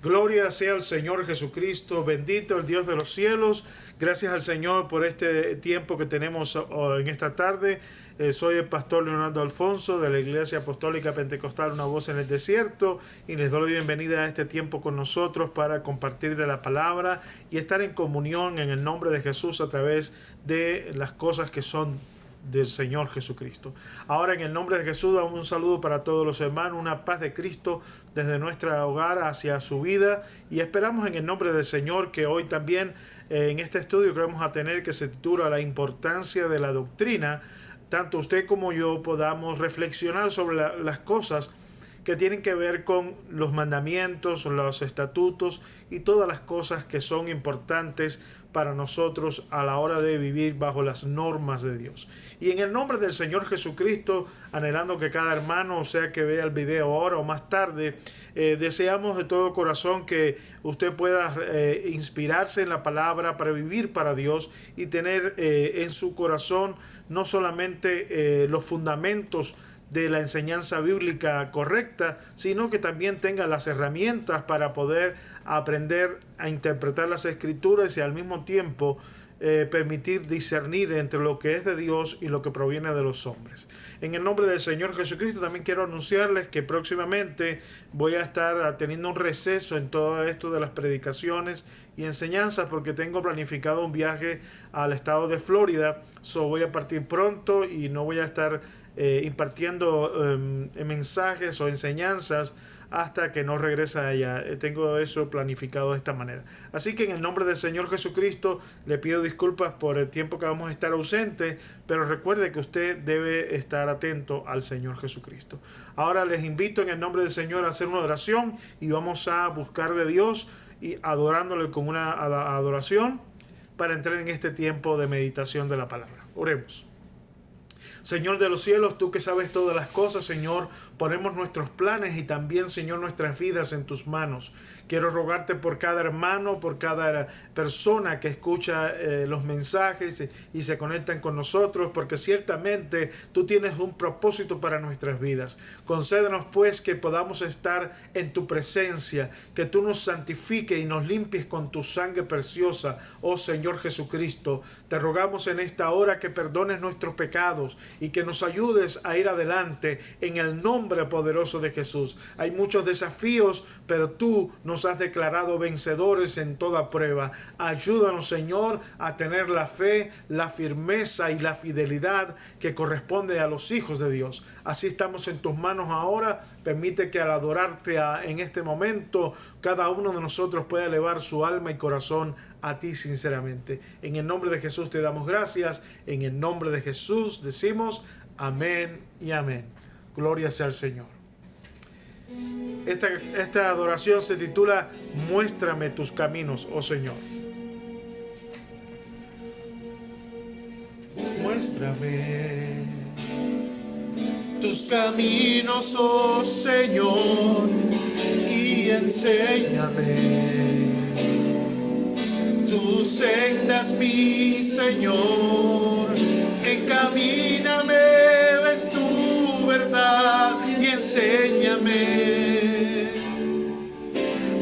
Gloria sea al Señor Jesucristo, bendito el Dios de los cielos. Gracias al Señor por este tiempo que tenemos en esta tarde. Soy el pastor Leonardo Alfonso de la Iglesia Apostólica Pentecostal Una Voz en el Desierto y les doy bienvenida a este tiempo con nosotros para compartir de la palabra y estar en comunión en el nombre de Jesús a través de las cosas que son del Señor Jesucristo. Ahora, en el nombre de Jesús, damos un saludo para todos los hermanos, una paz de Cristo desde nuestro hogar hacia su vida, y esperamos en el nombre del Señor que hoy también en este estudio que vamos a tener, que se titula La importancia de la doctrina, tanto usted como yo podamos reflexionar sobre las cosas que tienen que ver con los mandamientos, los estatutos y todas las cosas que son importantes para nosotros a la hora de vivir bajo las normas de Dios. Y en el nombre del Señor Jesucristo, anhelando que cada hermano, o sea que vea el video ahora o más tarde, deseamos de todo corazón que usted pueda inspirarse en la palabra para vivir para Dios y tener en su corazón no solamente los fundamentos de la enseñanza bíblica correcta, sino que también tenga las herramientas para poder aprender a interpretar las escrituras y al mismo tiempo permitir discernir entre lo que es de Dios y lo que proviene de los hombres. En el nombre del Señor Jesucristo también quiero anunciarles que próximamente voy a estar teniendo un receso en todo esto de las predicaciones y enseñanzas, porque tengo planificado un viaje al estado de Florida. Voy a partir pronto y no voy a estar impartiendo mensajes o enseñanzas hasta que no regrese allá. Tengo eso planificado de esta manera. Así que en el nombre del Señor Jesucristo le pido disculpas por el tiempo que vamos a estar ausentes, pero recuerde que usted debe estar atento al Señor Jesucristo. Ahora les invito en el nombre del Señor a hacer una oración y vamos a buscar de Dios y adorándole con una adoración para entrar en este tiempo de meditación de la palabra. Oremos. Señor de los cielos, tú que sabes todas las cosas, Señor, ponemos nuestros planes y también, Señor, nuestras vidas en tus manos. Quiero rogarte por cada hermano, por cada persona que escucha los mensajes y se conectan con nosotros, porque ciertamente tú tienes un propósito para nuestras vidas. Concédenos pues que podamos estar en tu presencia, que tú nos santifiques y nos limpies con tu sangre preciosa, oh Señor Jesucristo. Te rogamos en esta hora que perdones nuestros pecados y que nos ayudes a ir adelante en el nombre poderoso de Jesús. Hay muchos desafíos, pero tú nos has declarado vencedores en toda prueba. Ayúdanos, Señor, a tener la fe, la firmeza y la fidelidad que corresponde a los hijos de Dios. Así estamos en tus manos ahora. Permite que al adorarte en este momento, cada uno de nosotros pueda elevar su alma y corazón a ti sinceramente. En el nombre de Jesús te damos gracias. En el nombre de Jesús decimos amén y amén. Gloria sea al Señor. Esta adoración se titula Muéstrame tus caminos, oh Señor. Muéstrame tus caminos, oh Señor, y enséñame tus sendas, mi Señor. Encamíname en tu verdad y enséñame,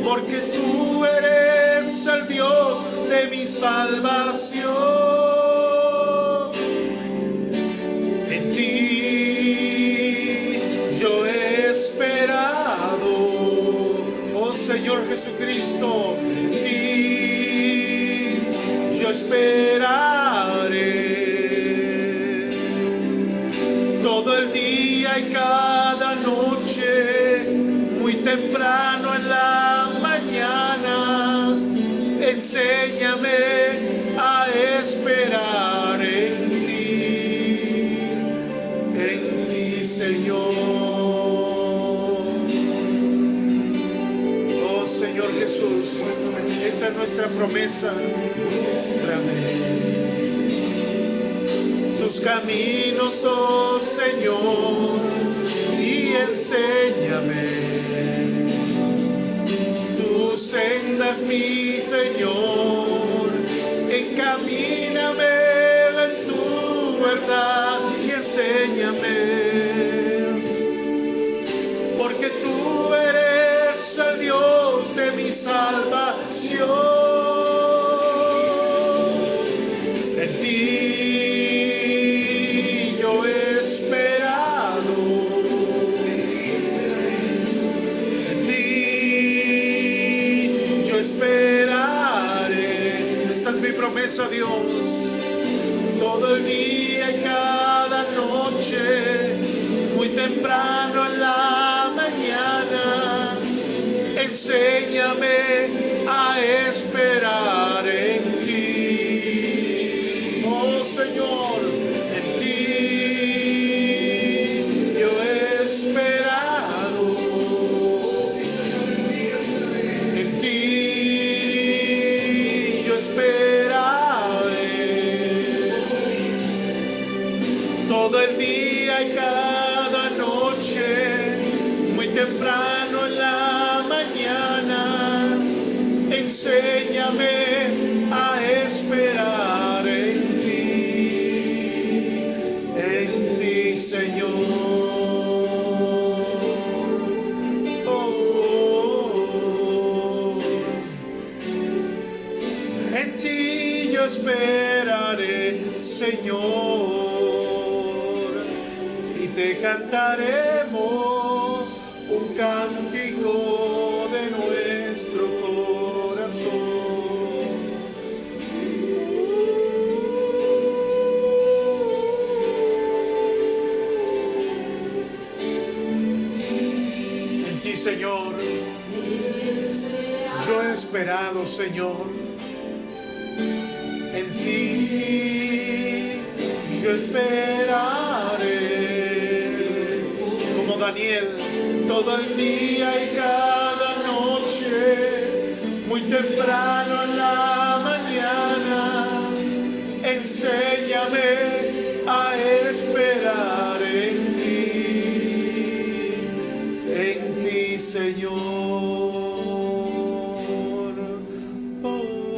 porque tú eres el Dios de mi salvación. En ti yo he esperado, oh Señor Jesucristo. En ti yo esperaré todo el día y cada noche, muy temprano en la mañana. Enséñame a esperar en ti, Señor. Oh Señor Jesús, esta es nuestra promesa. Muéstrame tus caminos, oh Señor, y enséñame tus sendas, mi Señor. Encamíname en tu verdad y enséñame, porque tú eres el Dios de mi salvación. En ti yo he esperado. En ti yo esperaré. Esta es mi promesa, Dios. Todo el día y cada noche, muy temprano en la mañana, enséñame a esperar en ti. Oh Señor, en ti yo he esperado. En ti yo esperaré. Todo el día y cada noche, muy temprano en la mañana, enséñame a esperar en ti, Señor. Oh, en ti yo esperaré, Señor. Te cantaremos un cántico de nuestro corazón. En ti, Señor, yo he esperado, Señor. En ti yo esperaré. Daniel, todo el día y cada noche, muy temprano en la mañana, enséñame a esperar en ti, Señor. Oh.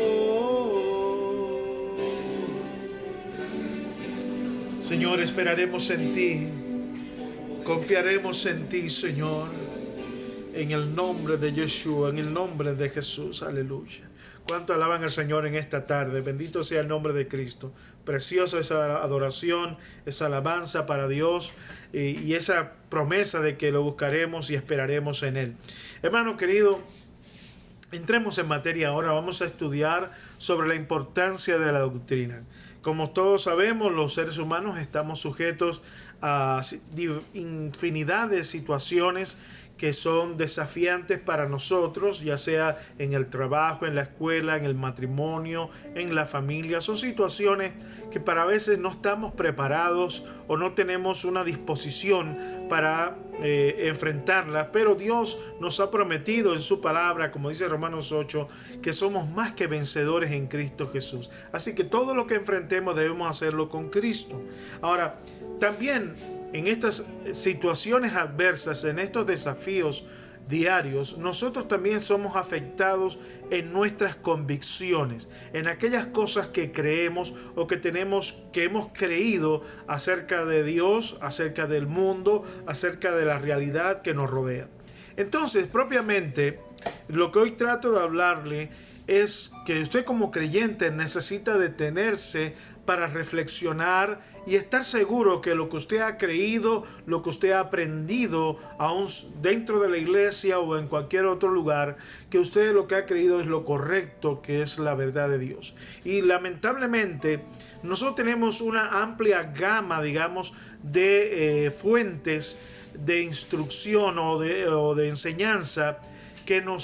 Señor, esperaremos en ti. Confiaremos en ti, Señor, en el nombre de Yeshua, en el nombre de Jesús. Aleluya. ¿Cuánto alaban al Señor en esta tarde? Bendito sea el nombre de Cristo. Preciosa esa adoración, esa alabanza para Dios y esa promesa de que lo buscaremos y esperaremos en Él. Hermano querido, entremos en materia ahora. Vamos a estudiar sobre la importancia de la doctrina. Como todos sabemos, los seres humanos estamos sujetos a infinidad de situaciones que son desafiantes para nosotros, ya sea en el trabajo, en la escuela, en el matrimonio, en la familia. Son situaciones que para veces no estamos preparados o no tenemos una disposición para enfrentarlas, pero Dios nos ha prometido en su palabra, como dice Romanos 8, que somos más que vencedores en Cristo Jesús. Así que todo lo que enfrentemos debemos hacerlo con Cristo. Ahora, también en estas situaciones adversas, en estos desafíos diarios, nosotros también somos afectados en nuestras convicciones, en aquellas cosas que creemos o que hemos creído acerca de Dios, acerca del mundo, acerca de la realidad que nos rodea. Entonces, propiamente, lo que hoy trato de hablarle es que usted como creyente necesita detenerse para reflexionar y estar seguro que lo que usted ha creído, lo que usted ha aprendido, aún dentro de la iglesia o en cualquier otro lugar, que usted lo que ha creído es lo correcto, que es la verdad de Dios. Y lamentablemente, nosotros tenemos una amplia gama, digamos, de fuentes de instrucción o de enseñanza que no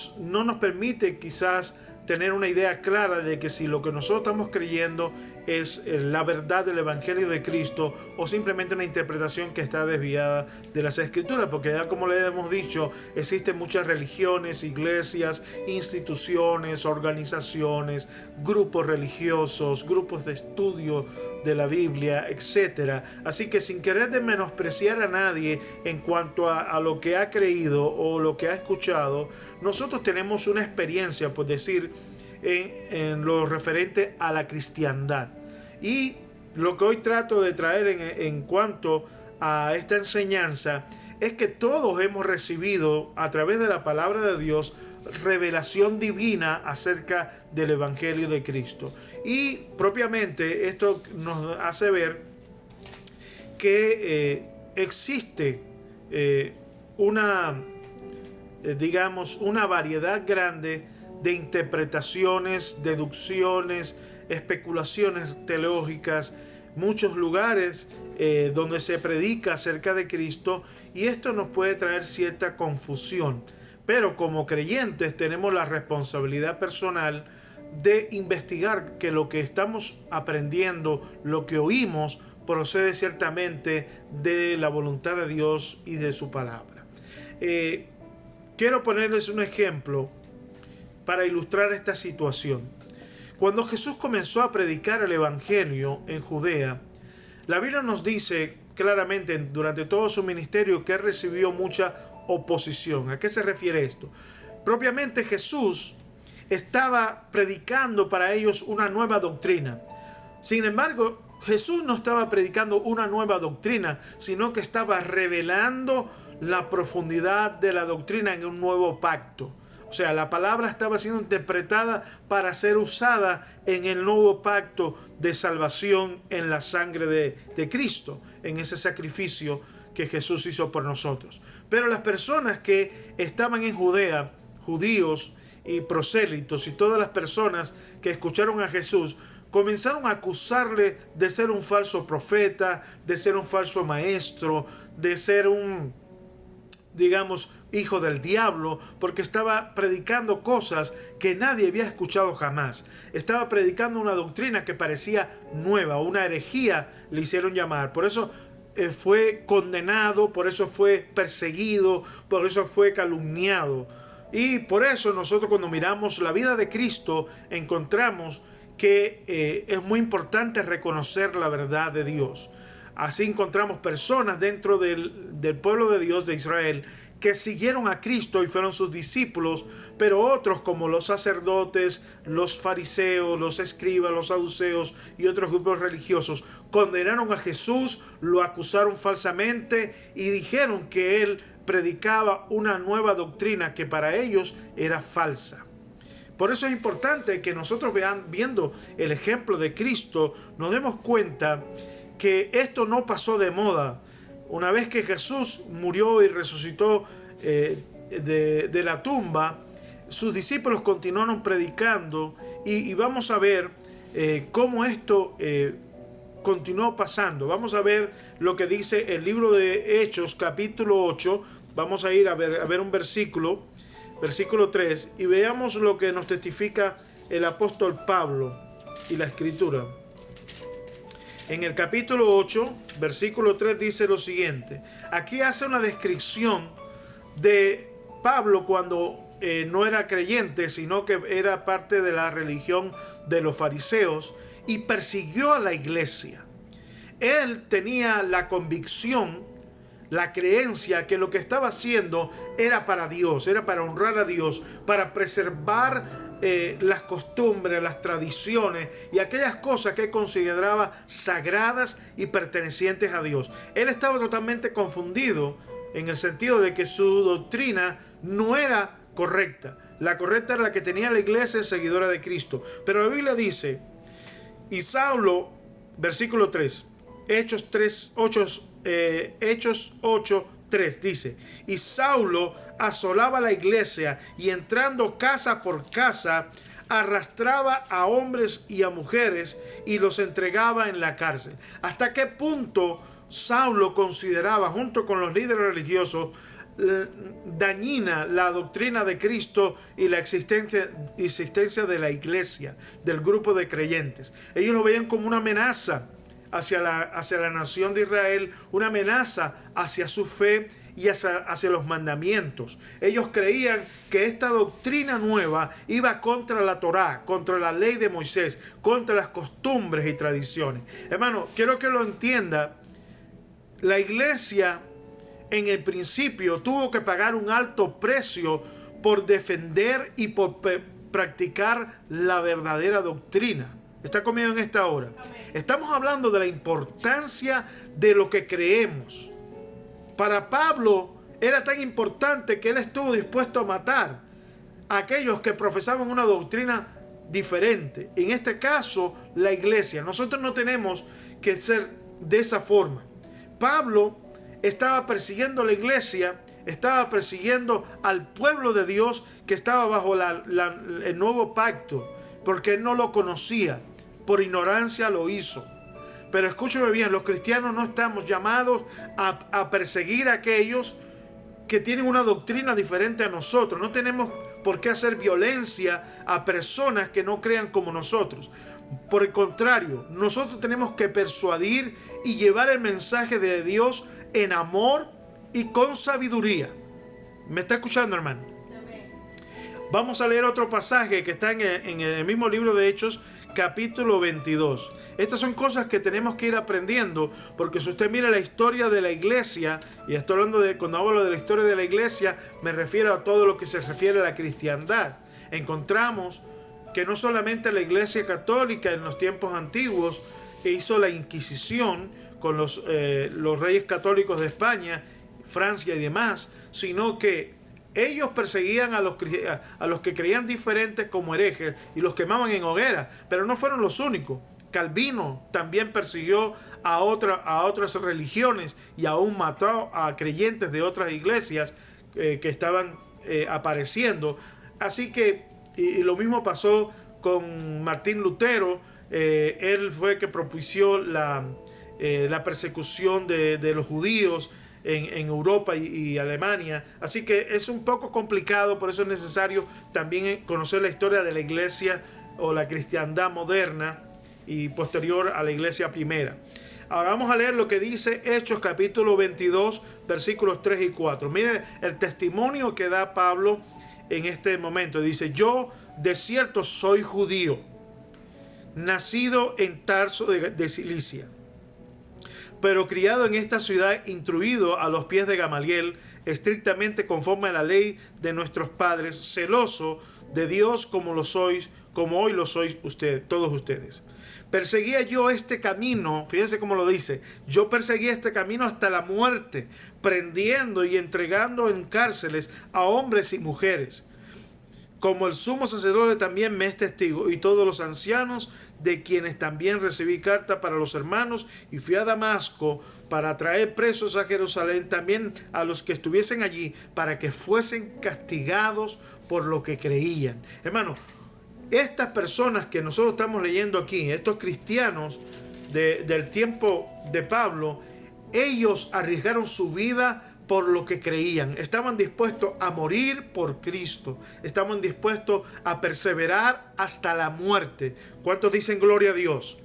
nos permite quizás tener una idea clara de que si lo que nosotros estamos creyendo es la verdad del Evangelio de Cristo o simplemente una interpretación que está desviada de las Escrituras, porque ya como le hemos dicho, existen muchas religiones, iglesias, instituciones, organizaciones, grupos religiosos, grupos de estudio de la Biblia, etc. Así que sin querer de menospreciar a nadie en cuanto a lo que ha creído o lo que ha escuchado, nosotros tenemos una experiencia, por decir, en lo referente a la cristiandad. Y lo que hoy trato de traer en cuanto a esta enseñanza es que todos hemos recibido a través de la palabra de Dios revelación divina acerca del Evangelio de Cristo. Y propiamente esto nos hace ver que existe una variedad grande de interpretaciones, deducciones, especulaciones teológicas, muchos lugares donde se predica acerca de Cristo, y esto nos puede traer cierta confusión. Pero como creyentes tenemos la responsabilidad personal de investigar que lo que estamos aprendiendo, lo que oímos, procede ciertamente de la voluntad de Dios y de su palabra. Quiero ponerles un ejemplo para ilustrar esta situación. Cuando Jesús comenzó a predicar el Evangelio en Judea, la Biblia nos dice claramente durante todo su ministerio que recibió mucha oposición. ¿A qué se refiere esto? Propiamente Jesús estaba predicando para ellos una nueva doctrina. Sin embargo, Jesús no estaba predicando una nueva doctrina, sino que estaba revelando la profundidad de la doctrina en un nuevo pacto. O sea, la palabra estaba siendo interpretada para ser usada en el nuevo pacto de salvación en la sangre de Cristo, en ese sacrificio que Jesús hizo por nosotros. Pero las personas que estaban en Judea, judíos y prosélitos, y todas las personas que escucharon a Jesús, comenzaron a acusarle de ser un falso profeta, de ser un falso maestro, de ser un, hijo del diablo, porque estaba predicando cosas que nadie había escuchado jamás. Estaba predicando una doctrina que parecía nueva, una herejía le hicieron llamar. Por eso fue condenado, por eso fue perseguido, por eso fue calumniado. Y por eso nosotros, cuando miramos la vida de Cristo, encontramos que es muy importante reconocer la verdad de Dios. Así encontramos personas dentro del pueblo de Dios de Israel que siguieron a Cristo y fueron sus discípulos, pero otros, como los sacerdotes, los fariseos, los escribas, los saduceos y otros grupos religiosos, condenaron a Jesús, lo acusaron falsamente y dijeron que él predicaba una nueva doctrina que para ellos era falsa. Por eso es importante que nosotros viendo el ejemplo de Cristo, nos demos cuenta que esto no pasó de moda. Una vez que Jesús murió y resucitó de la tumba, sus discípulos continuaron predicando y vamos a ver cómo esto continuó pasando. Vamos a ver lo que dice el libro de Hechos, capítulo 8. Vamos a ir a ver un versículo 3, y veamos lo que nos testifica el apóstol Pablo y la Escritura. En el capítulo 8, versículo 3 dice lo siguiente. Aquí hace una descripción de Pablo cuando no era creyente, sino que era parte de la religión de los fariseos y persiguió a la iglesia. Él tenía la convicción, la creencia que lo que estaba haciendo era para Dios, era para honrar a Dios, para preservar las costumbres, las tradiciones y aquellas cosas que él consideraba sagradas y pertenecientes a Dios. Él estaba totalmente confundido en el sentido de que su doctrina no era correcta. La correcta era la que tenía la iglesia seguidora de Cristo. Pero la Biblia dice, y Saulo, versículo 3, Hechos 8:3 dice, y Saulo asolaba la iglesia y entrando casa por casa arrastraba a hombres y a mujeres y los entregaba en la cárcel. ¿Hasta qué punto Saulo consideraba, junto con los líderes religiosos, dañina la doctrina de Cristo y la existencia de la iglesia, del grupo de creyentes? Ellos lo veían como una amenaza hacia la nación de Israel, una amenaza hacia su fe y hacia los mandamientos. Ellos creían que esta doctrina nueva iba contra la Torá, contra la ley de Moisés, contra las costumbres y tradiciones. Hermano, quiero que lo entienda. La iglesia en el principio tuvo que pagar un alto precio por defender y por practicar la verdadera doctrina. ¿Está conmigo en esta hora? Amén. Estamos hablando de la importancia de lo que creemos. Para Pablo era tan importante que él estuvo dispuesto a matar a aquellos que profesaban una doctrina diferente. En este caso, la iglesia. Nosotros no tenemos que ser de esa forma. Pablo estaba persiguiendo a la iglesia, estaba persiguiendo al pueblo de Dios que estaba bajo el nuevo pacto, porque él no lo conocía, por ignorancia lo hizo. Pero escúcheme bien, los cristianos no estamos llamados a perseguir a aquellos que tienen una doctrina diferente a nosotros. No tenemos por qué hacer violencia a personas que no crean como nosotros. Por el contrario, nosotros tenemos que persuadir y llevar el mensaje de Dios en amor y con sabiduría. ¿Me está escuchando, hermano? Vamos a leer otro pasaje que está en el mismo libro de Hechos, capítulo 22. Estas son cosas que tenemos que ir aprendiendo, porque si usted mira la historia de la iglesia, y estoy hablando cuando hablo de la historia de la iglesia, me refiero a todo lo que se refiere a la cristiandad. Encontramos que no solamente la iglesia católica en los tiempos antiguos hizo la Inquisición con los reyes católicos de España, Francia y demás, sino que ellos perseguían a los que creían diferentes como herejes y los quemaban en hoguera, pero no fueron los únicos. Calvino también persiguió a otras religiones y aún mató a creyentes de otras iglesias que estaban apareciendo. Así que y lo mismo pasó con Martín Lutero. Él fue que propició la persecución de los judíos en Europa y Alemania. Así que es un poco complicado, por eso es necesario también conocer la historia de la iglesia o la cristiandad moderna y posterior a la iglesia primera. Ahora vamos a leer lo que dice Hechos capítulo 22 versículos 3 y 4. Miren el testimonio que da Pablo en este momento. Dice: yo de cierto soy judío, nacido en Tarso de Cilicia, pero criado en esta ciudad, instruido a los pies de Gamaliel, estrictamente conforme a la ley de nuestros padres, celoso de Dios como hoy lo sois todos ustedes. Perseguía yo este camino, fíjense cómo lo dice, yo perseguía este camino hasta la muerte, prendiendo y entregando en cárceles a hombres y mujeres. Como el sumo sacerdote también me es testigo, y todos los ancianos, de quienes también recibí carta para los hermanos, y fui a Damasco para traer presos a Jerusalén, también a los que estuviesen allí, para que fuesen castigados por lo que creían. Hermano, estas personas que nosotros estamos leyendo aquí, estos cristianos del tiempo de Pablo, ellos arriesgaron su vida por lo que creían. Estaban dispuestos a morir por Cristo. Estaban dispuestos a perseverar hasta la muerte. ¿Cuántos dicen gloria a Dios?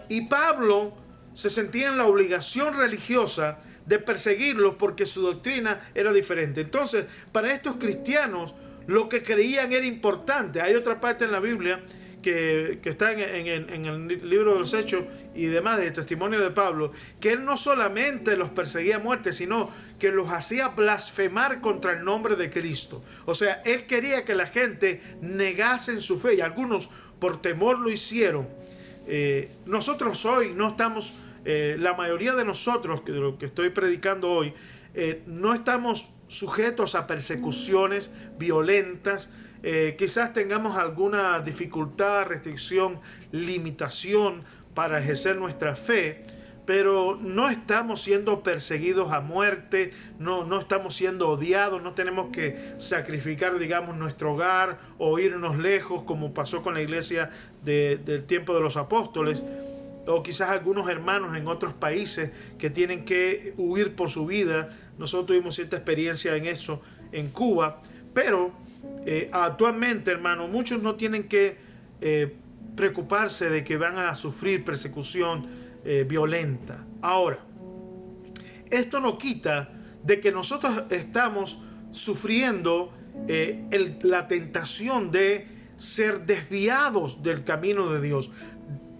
Y Pablo se sentía en la obligación religiosa de perseguirlos porque su doctrina era diferente. Entonces, para estos cristianos, lo que creían era importante. Hay otra parte en la Biblia que está en el libro de los Hechos y demás, del testimonio de Pablo, que él no solamente los perseguía a muerte, sino que los hacía blasfemar contra el nombre de Cristo. O sea, él quería que la gente negase su fe, y algunos por temor lo hicieron. Nosotros hoy no estamos, la mayoría de nosotros, que de lo que estoy predicando hoy, no estamos sujetos a persecuciones violentas. Quizás tengamos alguna dificultad, restricción, limitación para ejercer nuestra fe, pero no estamos siendo perseguidos a muerte, no estamos siendo odiados, no tenemos que sacrificar, digamos, nuestro hogar o irnos lejos, como pasó con la iglesia del tiempo de los apóstoles, o quizás algunos hermanos en otros países que tienen que huir por su vida. Nosotros tuvimos cierta experiencia en eso en Cuba, pero actualmente, hermano, muchos no tienen que preocuparse de que van a sufrir persecución violenta. Ahora, esto no quita de que nosotros estamos sufriendo la tentación de ser desviados del camino de Dios.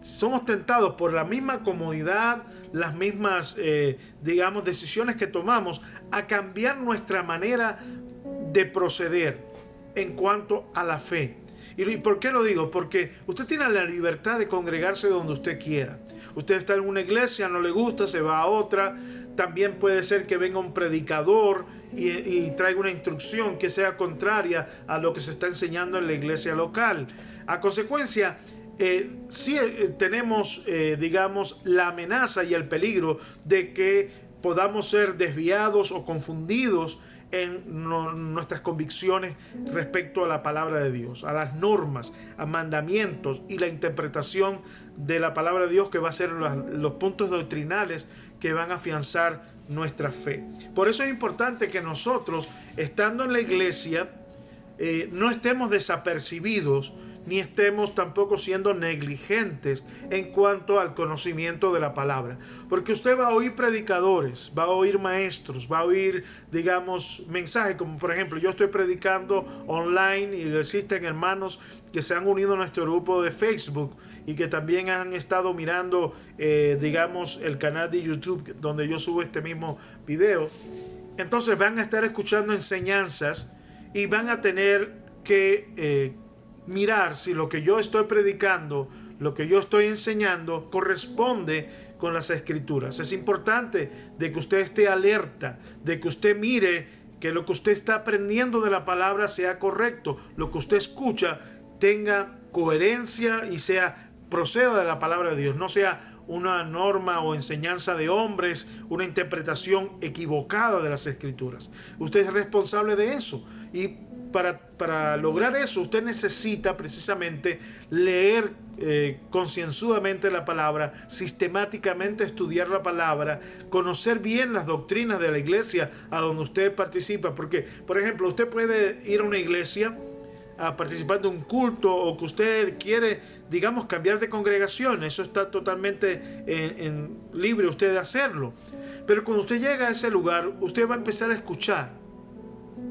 Somos tentados por la misma comodidad, las mismas, digamos, decisiones que tomamos, a cambiar nuestra manera de proceder en cuanto a la fe. ¿Y por qué lo digo? Porque usted tiene la libertad de congregarse donde usted quiera. Usted está en una iglesia, no le gusta, se va a otra. También puede ser que venga un predicador y traiga una instrucción que sea contraria a lo que se está enseñando en la iglesia local. A consecuencia, sí tenemos, digamos, la amenaza y el peligro de que podamos ser desviados o confundidos en nuestras convicciones respecto a la palabra de Dios, a las normas, a mandamientos y la interpretación de la palabra de Dios, que va a ser los puntos doctrinales que van a afianzar nuestra fe. Por eso es importante que nosotros, estando en la iglesia, no estemos desapercibidos, ni estemos tampoco siendo negligentes en cuanto al conocimiento de la palabra. Porque usted va a oír predicadores, va a oír maestros, va a oír, digamos, mensajes, como por ejemplo, yo estoy predicando online y existen hermanos que se han unido a nuestro grupo de Facebook y que también han estado mirando, digamos, el canal de YouTube donde yo subo este mismo video. Entonces van a estar escuchando enseñanzas y van a tener que mirar si lo que yo estoy predicando, lo que yo estoy enseñando, corresponde con las escrituras. Es importante de que usted esté alerta, de que usted mire que lo que usted está aprendiendo de la palabra sea correcto, lo que usted escucha tenga coherencia y proceda de la palabra de Dios, no sea una norma o enseñanza de hombres, una interpretación equivocada de las escrituras. Usted es responsable de eso, y para lograr eso usted necesita precisamente leer concienzudamente la palabra, sistemáticamente estudiar la palabra, conocer bien las doctrinas de la iglesia a donde usted participa. Porque, por ejemplo, usted puede ir a una iglesia a participar de un culto, o que usted quiere, digamos, cambiar de congregación. Eso está totalmente libre usted de hacerlo. Pero cuando usted llega a ese lugar, usted va a empezar a escuchar.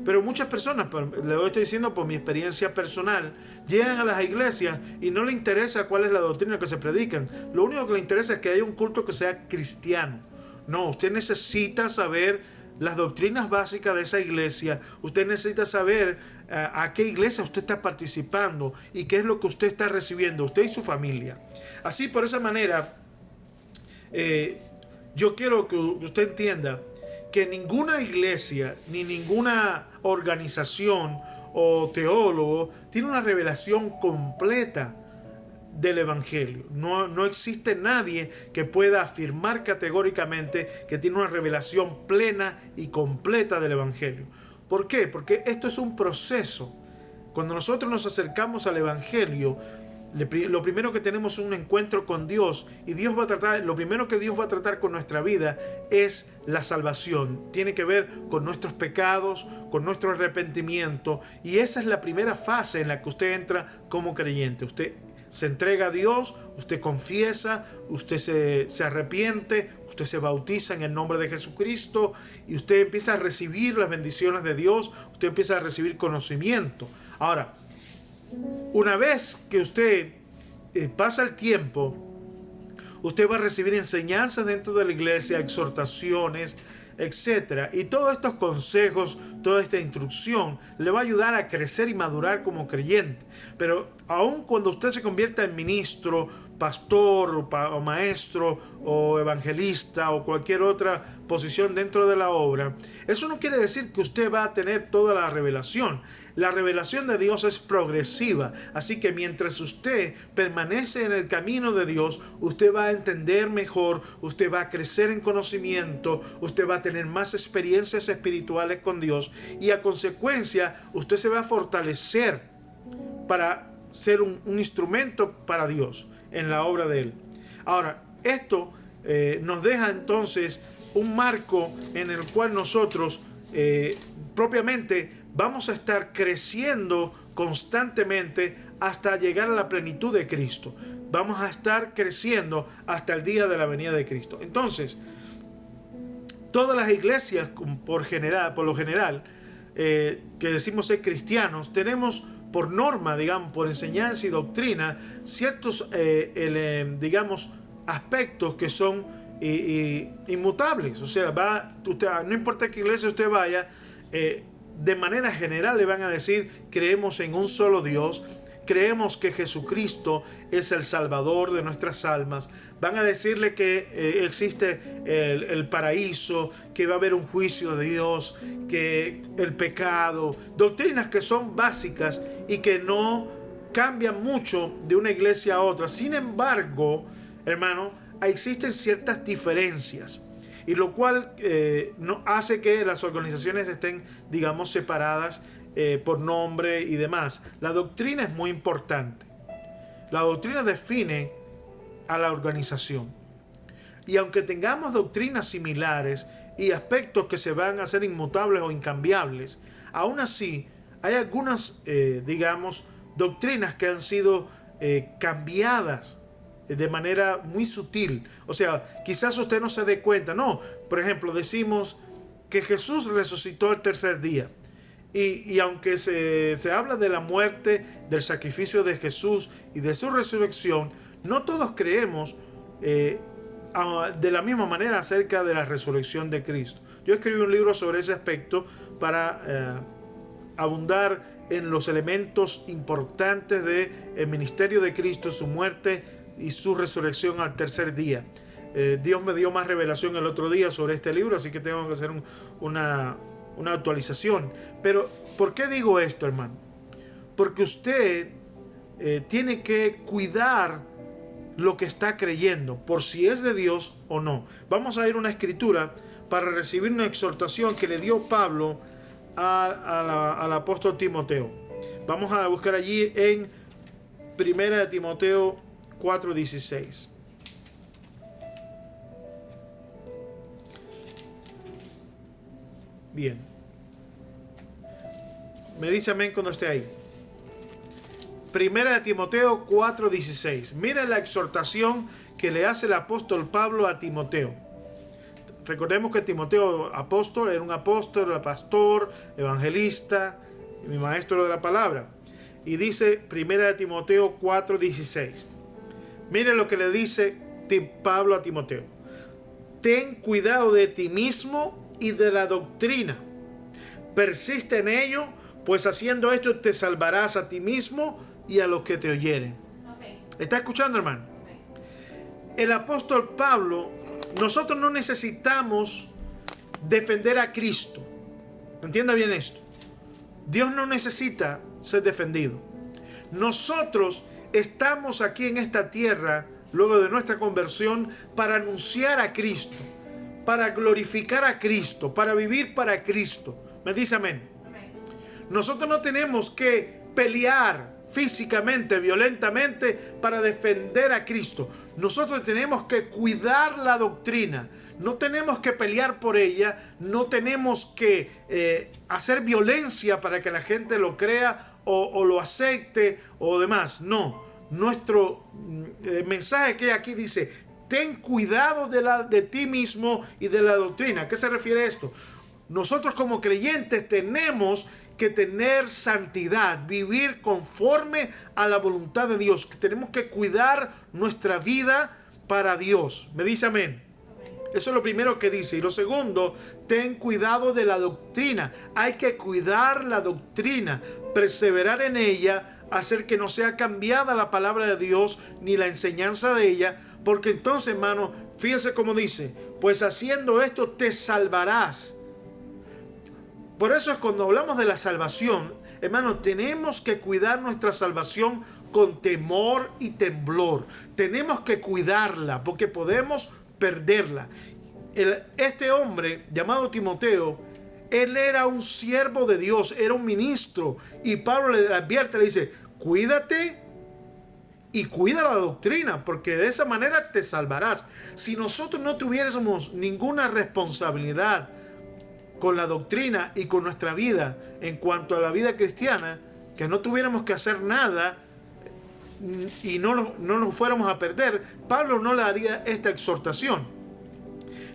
Pero muchas personas, le estoy diciendo por mi experiencia personal, llegan a las iglesias y no le interesa cuál es la doctrina que se predican. Lo único que le interesa es que haya un culto que sea cristiano. No, usted necesita saber las doctrinas básicas de esa iglesia. Usted necesita saber a qué iglesia usted está participando y qué es lo que usted está recibiendo, usted y su familia. Así, por esa manera, yo quiero que usted entienda que ninguna iglesia ni ninguna organización o teólogo tiene una revelación completa del evangelio. No existe nadie que pueda afirmar categóricamente que tiene una revelación plena y completa del evangelio. ¿Por qué? Porque esto es un proceso. Cuando nosotros nos acercamos al evangelio, lo primero que tenemos es un encuentro con Dios, y Dios va a tratar, lo primero que Dios va a tratar con nuestra vida es la salvación. Tiene que ver con nuestros pecados, con nuestro arrepentimiento, y esa es la primera fase en la que usted entra como creyente. Usted se entrega a Dios, usted confiesa, usted se arrepiente, usted se bautiza en el nombre de Jesucristo, y usted empieza a recibir las bendiciones de Dios, usted empieza a recibir conocimiento. Ahora, una vez que usted pasa el tiempo, usted va a recibir enseñanzas dentro de la iglesia, exhortaciones, etcétera. Y todos estos consejos, toda esta instrucción le va a ayudar a crecer y madurar como creyente. Pero aun cuando usted se convierta en ministro, pastor o maestro o evangelista o cualquier otra posición dentro de la obra, eso no quiere decir que usted va a tener toda la revelación. La revelación de Dios es progresiva, así que mientras usted permanece en el camino de Dios, usted va a entender mejor, usted va a crecer en conocimiento, usted va a tener más experiencias espirituales con Dios, y a consecuencia usted se va a fortalecer para ser un instrumento para Dios en la obra de Él. Ahora, esto nos deja entonces un marco en el cual nosotros propiamente vamos a estar creciendo constantemente hasta llegar a la plenitud de Cristo. Vamos a estar creciendo hasta el día de la venida de Cristo. Entonces, todas las iglesias, por lo general, que decimos ser cristianos, tenemos por norma, digamos, por enseñanza y doctrina, ciertos, digamos, aspectos que son inmutables. O sea, no importa a qué iglesia usted vaya, de manera general le van a decir: creemos en un solo Dios, creemos que Jesucristo es el Salvador de nuestras almas, van a decirle que existe el paraíso, que va a haber un juicio de Dios, que el pecado, doctrinas que son básicas y que no cambian mucho de una iglesia a otra. Sin embargo, hermano, existen ciertas diferencias, y lo cual no hace que las organizaciones estén, digamos, separadas por nombre y demás. La doctrina es muy importante. La doctrina define a la organización. Y aunque tengamos doctrinas similares y aspectos que se van a hacer inmutables o incambiables, aún así hay algunas, digamos, doctrinas que han sido cambiadas de manera muy sutil. O sea, quizás usted no se dé cuenta. No, por ejemplo, decimos que Jesús resucitó al tercer día. Y aunque se habla de la muerte, del sacrificio de Jesús y de su resurrección, no todos creemos de la misma manera acerca de la resurrección de Cristo. Yo escribí un libro sobre ese aspecto para abundar en los elementos importantes del ministerio de Cristo, su muerte y su resurrección al tercer día. Dios me dio más revelación el otro día sobre este libro, así que tengo que hacer una actualización. Pero, ¿por qué digo esto, hermano? Porque usted tiene que cuidar lo que está creyendo, por si es de Dios o no. Vamos a ir a una escritura para recibir una exhortación que le dio Pablo al apóstol Timoteo. Vamos a buscar allí en 1 Timoteo 4:16. Bien. Me dice amén cuando esté ahí. 1 Timoteo 4:16. Mira la exhortación que le hace el apóstol Pablo a Timoteo. Recordemos que Timoteo, apóstol, era un apóstol, era pastor, evangelista, mi maestro de la palabra. Y dice 1 Timoteo 4:16. Mire lo que le dice Pablo a Timoteo. Ten cuidado de ti mismo y de la doctrina. Persiste en ello, pues haciendo esto te salvarás a ti mismo y a los que te oyeren. Okay. ¿Está escuchando, hermano? Okay. El apóstol Pablo, nosotros no necesitamos defender a Cristo. Entienda bien esto. Dios no necesita ser defendido. Nosotros estamos aquí en esta tierra, luego de nuestra conversión, para anunciar a Cristo, para glorificar a Cristo, para vivir para Cristo. ¿Me dice amén? Nosotros no tenemos que pelear físicamente, violentamente, para defender a Cristo. Nosotros tenemos que cuidar la doctrina. No tenemos que pelear por ella. No tenemos que hacer violencia para que la gente lo crea o lo acepte o demás. No. Nuestro mensaje que aquí dice: ten cuidado de ti mismo y de la doctrina. ¿A qué se refiere esto? Nosotros como creyentes tenemos que tener santidad, vivir conforme a la voluntad de Dios. Tenemos que cuidar nuestra vida para Dios. ¿Me dice amén? Eso es lo primero que dice. Y lo segundo, ten cuidado de la doctrina. Hay que cuidar la doctrina, perseverar en ella, hacer que no sea cambiada la palabra de Dios ni la enseñanza de ella, porque entonces, hermano, fíjense cómo dice, pues haciendo esto te salvarás. Por eso es cuando hablamos de la salvación, hermano, tenemos que cuidar nuestra salvación con temor y temblor. Tenemos que cuidarla porque podemos perderla. Este hombre llamado Timoteo, él era un siervo de Dios, era un ministro. Y Pablo le advierte, le dice, cuídate y cuida la doctrina, porque de esa manera te salvarás. Si nosotros no tuviésemos ninguna responsabilidad con la doctrina y con nuestra vida en cuanto a la vida cristiana, que no tuviéramos que hacer nada y no nos fuéramos a perder, Pablo no le haría esta exhortación.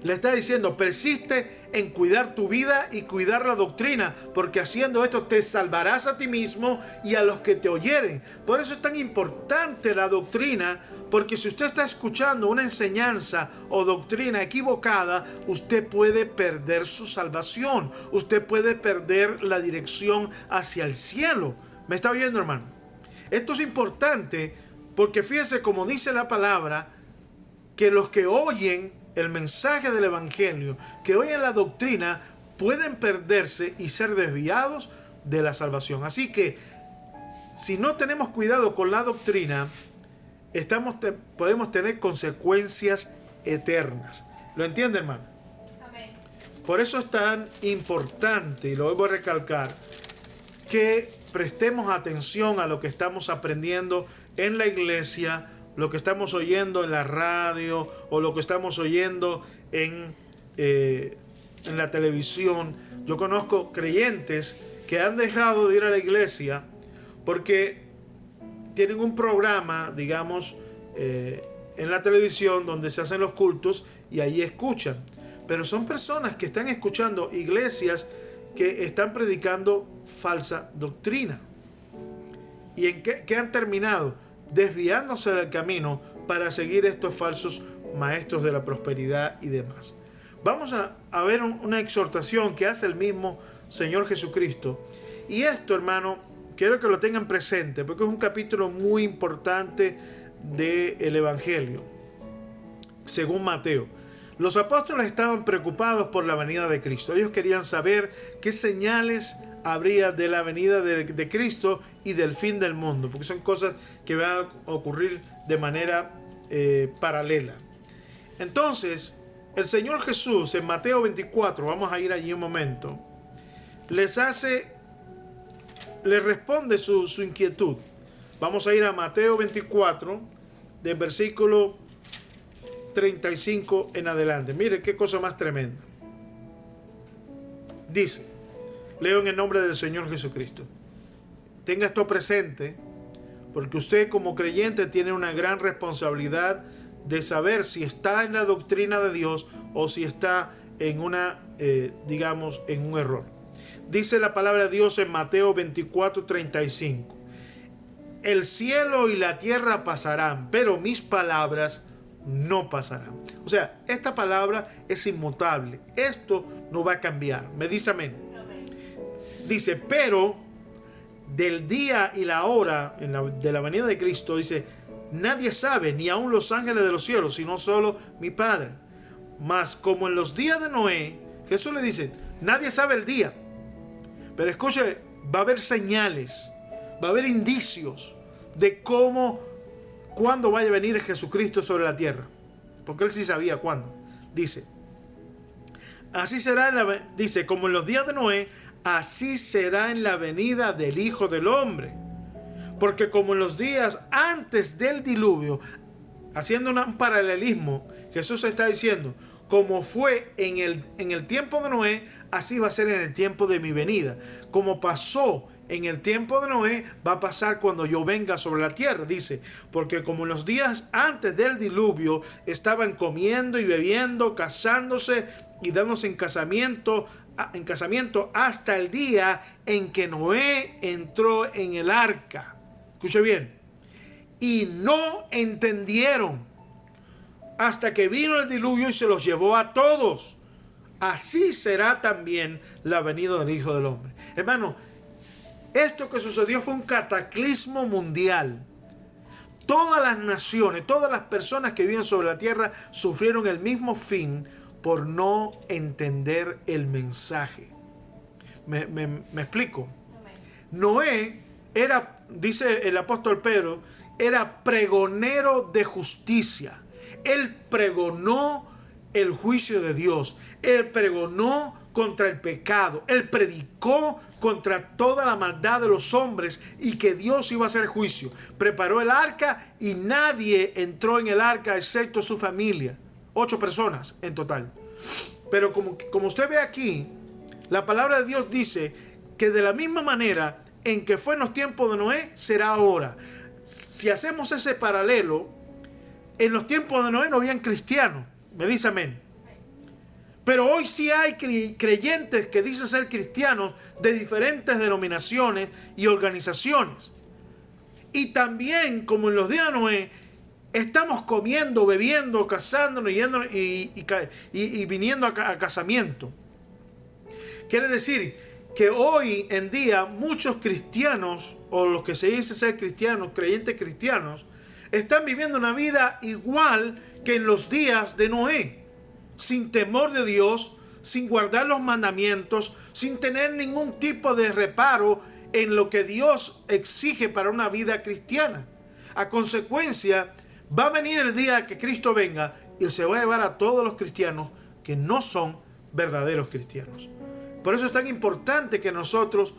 Le está diciendo, persiste en cuidar tu vida y cuidar la doctrina, porque haciendo esto te salvarás a ti mismo y a los que te oyeren. Por eso es tan importante la doctrina, porque si usted está escuchando una enseñanza o doctrina equivocada, usted puede perder su salvación, usted puede perder la dirección hacia el cielo. ¿Me está oyendo, hermano? Esto es importante porque fíjense como dice la palabra, que los que oyen el mensaje del evangelio, que oyen la doctrina, pueden perderse y ser desviados de la salvación. Así que si no tenemos cuidado con la doctrina, podemos tener consecuencias eternas. ¿Lo entiende, hermano? Amén. Por eso es tan importante, y lo vuelvo a recalcar, que prestemos atención a lo que estamos aprendiendo en la iglesia, lo que estamos oyendo en la radio o lo que estamos oyendo en la televisión. Yo conozco creyentes que han dejado de ir a la iglesia porque tienen un programa, digamos, en la televisión donde se hacen los cultos y ahí escuchan. Pero son personas que están escuchando iglesias que están predicando falsa doctrina. ¿Y en qué han terminado? Desviándose del camino para seguir estos falsos maestros de la prosperidad y demás. Vamos a ver una exhortación que hace el mismo Señor Jesucristo. Y esto, hermano, quiero que lo tengan presente porque es un capítulo muy importante del Evangelio, según Mateo. Los apóstoles estaban preocupados por la venida de Cristo. Ellos querían saber qué señales habría de la venida de Cristo y del fin del mundo, porque son cosas que van a ocurrir de manera paralela. Entonces, el Señor Jesús en Mateo 24, vamos a ir allí un momento, les responde su inquietud. Vamos a ir a Mateo 24, del versículo 35 en adelante. Mire qué cosa más tremenda. Dice, leo en el nombre del Señor Jesucristo. Tenga esto presente, porque usted como creyente tiene una gran responsabilidad de saber si está en la doctrina de Dios o si está en digamos, en un error. Dice la palabra de Dios en Mateo 24, 35. El cielo y la tierra pasarán, pero mis palabras no pasarán. O sea, esta palabra es inmutable. Esto no va a cambiar. Me dice amén. Dice, pero del día y la hora de la venida de Cristo, dice, nadie sabe, ni aun los ángeles de los cielos, sino solo mi Padre. Mas como en los días de Noé, Jesús le dice, nadie sabe el día. Pero escuche, va a haber señales, va a haber indicios de cuándo vaya a venir Jesucristo sobre la tierra. Porque él sí sabía cuándo. Dice, así será, dice, como en los días de Noé, así será en la venida del Hijo del Hombre. Porque como en los días antes del diluvio, haciendo un paralelismo, Jesús está diciendo, como fue en el tiempo de Noé, así va a ser en el tiempo de mi venida. Como pasó en el tiempo de Noé, va a pasar cuando yo venga sobre la tierra. Dice, porque como en los días antes del diluvio, estaban comiendo y bebiendo, casándose y dándose en casamiento hasta el día en que Noé entró en el arca. Escuche bien. Y no entendieron hasta que vino el diluvio y se los llevó a todos. Así será también la venida del Hijo del Hombre. Hermano, esto que sucedió fue un cataclismo mundial. Todas las naciones, todas las personas que viven sobre la tierra sufrieron el mismo fin por no entender el mensaje. ¿Me explico? Noé era, dice el apóstol Pedro, era pregonero de justicia. Él pregonó el juicio de Dios. Él pregonó contra el pecado. Él predicó contra toda la maldad de los hombres y que Dios iba a hacer juicio. Preparó el arca y nadie entró en el arca excepto su familia. 8 personas en total. Pero como usted ve aquí, la palabra de Dios dice que de la misma manera en que fue en los tiempos de Noé, será ahora. Si hacemos ese paralelo, en los tiempos de Noé no habían cristianos. Me dice amén. Pero hoy sí hay creyentes que dicen ser cristianos de diferentes denominaciones y organizaciones. Y también, como en los días de Noé, estamos comiendo, bebiendo, casándonos y viniendo a casamiento. Quiere decir que hoy en día muchos cristianos, o los que se dice ser cristianos, creyentes cristianos, están viviendo una vida igual que en los días de Noé, sin temor de Dios, sin guardar los mandamientos, sin tener ningún tipo de reparo en lo que Dios exige para una vida cristiana. A consecuencia, va a venir el día que Cristo venga y se va a llevar a todos los cristianos que no son verdaderos cristianos. Por eso es tan importante que nosotros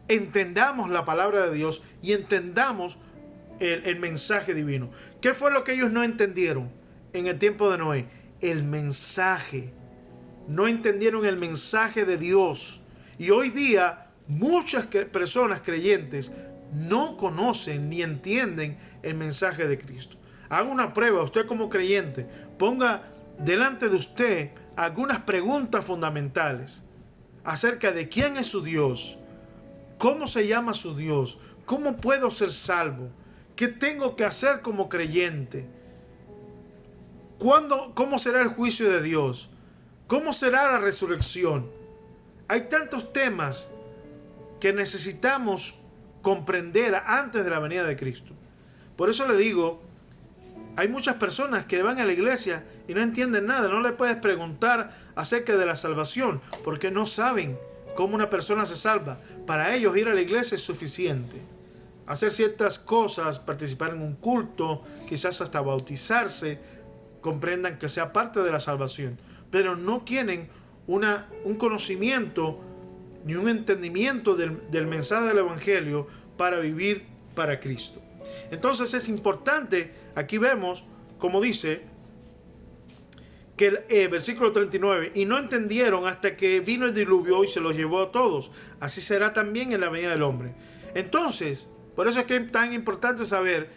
entendamos la palabra de Dios y entendamos el mensaje divino. ¿Qué fue lo que ellos no entendieron en el tiempo de Noé? El mensaje. No entendieron el mensaje de Dios. Y hoy día muchas personas creyentes no conocen ni entienden el mensaje de Cristo. Haga una prueba, usted como creyente, ponga delante de usted algunas preguntas fundamentales acerca de quién es su Dios, cómo se llama su Dios, cómo puedo ser salvo, qué tengo que hacer como creyente, cómo será el juicio de Dios, cómo será la resurrección. Hay tantos temas que necesitamos comprender antes de la venida de Cristo. Por eso le digo, hay muchas personas que van a la iglesia y no entienden nada. No le puedes preguntar acerca de la salvación porque no saben cómo una persona se salva. Para ellos ir a la iglesia es suficiente. Hacer ciertas cosas, participar en un culto, quizás hasta bautizarse, comprendan que sea parte de la salvación. Pero no tienen un conocimiento ni un entendimiento del mensaje del Evangelio para vivir para Cristo. Entonces es importante, aquí vemos, como dice, que el versículo 39, y no entendieron hasta que vino el diluvio y se los llevó a todos. Así será también en la venida del hombre. Entonces, por eso es que es tan importante saber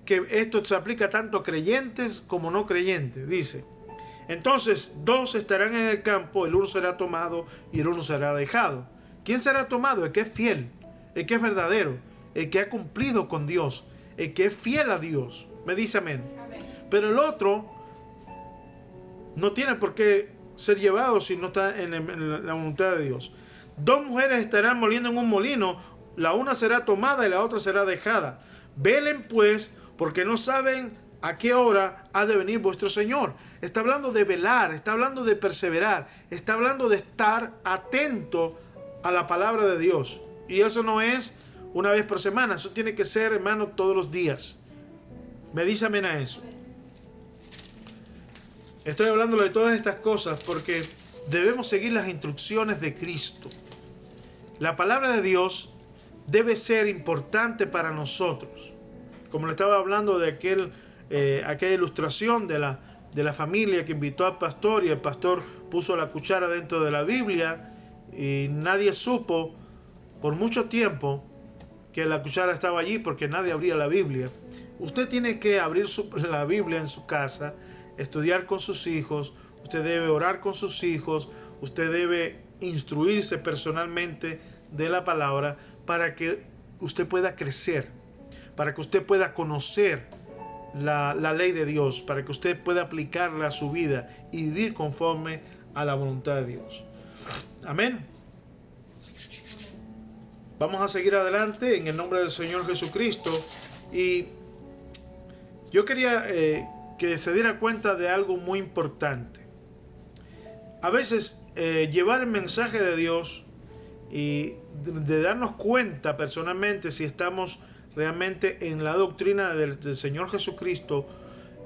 que esto se aplica tanto a creyentes como no creyentes. Dice, entonces 2 estarán en el campo, el uno será tomado y el uno será dejado. ¿Quién será tomado? El que es fiel, el que es verdadero, el que ha cumplido con Dios, el que es fiel a Dios. Me dice amén. Amén. Pero el otro no tiene por qué ser llevado si no está en la voluntad de Dios. 2 mujeres estarán moliendo en un molino, la una será tomada y la otra será dejada. Velen pues, porque no saben a qué hora ha de venir vuestro Señor. Está hablando de velar, está hablando de perseverar, está hablando de estar atento a la palabra de Dios. Y eso no es una vez por semana, eso tiene que ser, hermano, todos los días. Me dice amén a eso. Estoy hablando de todas estas cosas porque debemos seguir las instrucciones de Cristo. La palabra de Dios debe ser importante para nosotros. Como le estaba hablando de aquella ilustración de la familia que invitó al pastor y el pastor puso la cuchara dentro de la Biblia y nadie supo por mucho tiempo que la cuchara estaba allí porque nadie abría la Biblia. Usted tiene que abrir la Biblia en su casa, estudiar con sus hijos, usted debe orar con sus hijos, usted debe instruirse personalmente de la palabra para que usted pueda crecer, para que usted pueda conocer la ley de Dios, para que usted pueda aplicarla a su vida y vivir conforme a la voluntad de Dios. Amén. Vamos a seguir adelante en el nombre del Señor Jesucristo. Y yo quería que se diera cuenta de algo muy importante. A veces llevar el mensaje de Dios y de darnos cuenta personalmente si estamos realmente en la doctrina del Señor Jesucristo,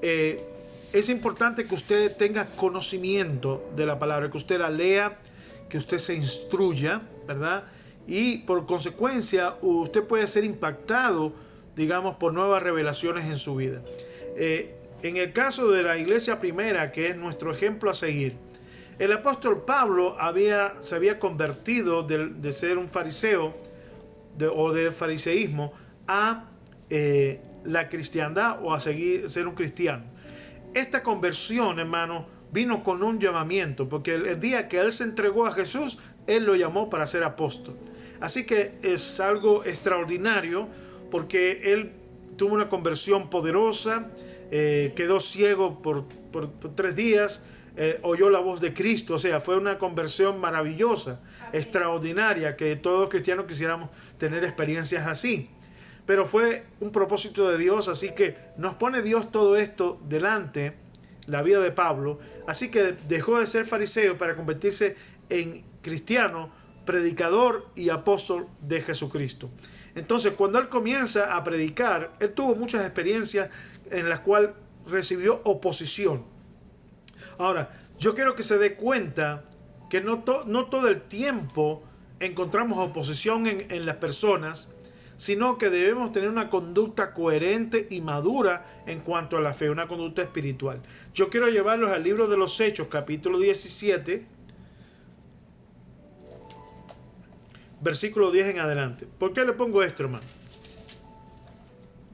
es importante que usted tenga conocimiento de la palabra, que usted la lea, que usted se instruya, ¿verdad? Y por consecuencia usted puede ser impactado, digamos, por nuevas revelaciones en su vida. En el caso de la iglesia primera, que es nuestro ejemplo a seguir, el apóstol Pablo se había convertido de ser un fariseo o del fariseísmo a la cristiandad o a ser un cristiano. Esta conversión, hermano, vino con un llamamiento, porque el día que él se entregó a Jesús, él lo llamó para ser apóstol. Así que es algo extraordinario, porque él tuvo una conversión poderosa, quedó ciego por 3 días, oyó la voz de Cristo, o sea, fue una conversión maravillosa. extraordinaria, que todos cristianos quisiéramos tener experiencias así. Pero fue un propósito de Dios, así que nos pone Dios todo esto delante, la vida de Pablo. Así que dejó de ser fariseo para convertirse en cristiano, predicador y apóstol de Jesucristo. Entonces, cuando él comienza a predicar, él tuvo muchas experiencias en las cuales recibió oposición. Ahora, yo quiero que se dé cuenta que no todo el tiempo encontramos oposición en las personas, sino que debemos tener una conducta coherente y madura en cuanto a la fe, una conducta espiritual. Yo quiero llevarlos al libro de los Hechos, capítulo 17, versículo 10 en adelante. ¿Por qué le pongo esto, hermano?